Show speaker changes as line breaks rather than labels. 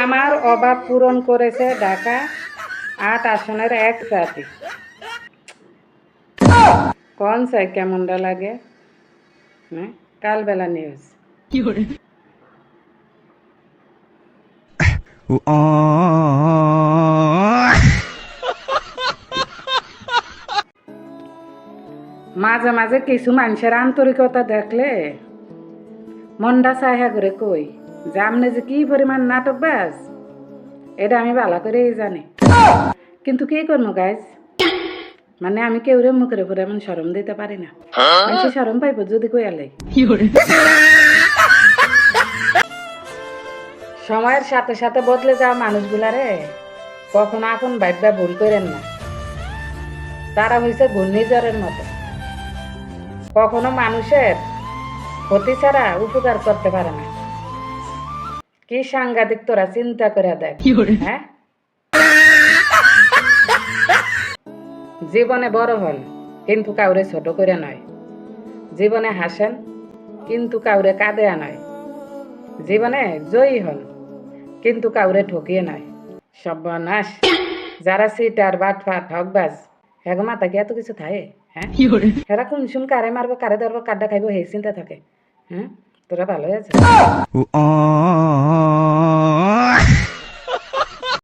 আমার অভাব পূরণ করেছে ঢাকা ৮ আসনের এক প্রার্থী। কোন চাই কেমনটা লাগে? কালবেলা নিউজ। মাঝে মাঝে কিছু মানুষের আন্তরিকতা দেখলে মনটা চাহিয়া করে কই যে আপনি যে কি পরিমাণ নাটকবাজ এটা আমি ভালো করেই জানি, কিন্তু কি করবো গাইজ, মানে আমি কেউরে মুখের উপরে এমন শরম দিতে পারি না। মানুষ শরম পাইব যদি কইয়ালে। সময়ের সাথে সাথে বদলে যাওয়া মানুষগুলারে কখনো আপন ভাববা ভুল করেন না। তারা হয়েছে ঘূর্ণিঝড়ের মতো, কখনো মানুষের ক্ষতি ছাড়া উপকার করতে পারে না। কি সাংঘাতিক তোরা চিন্তা করে দেখ। হ্যাঁ, জীবনে বড় হন কিন্তু কাউরে ছোট করে নয়, জীবনে হাসেন কিন্তু কাউরে কাঁদে নয়, জীবনে জয়ী হন কিন্তু কাউরে ঠকিয়ে নয়। সর্বনাশ, যারা সিটার বাটফাট ঠকবাজ হেগো মাথা কি এত কিছু থাকে? হ্যাঁ, হেরা কোন সুম কারে মারবো কারে ধরবো কাড্ডা খাইবো সেই চিন্তা থাকে। তোরা ভালোই আছে।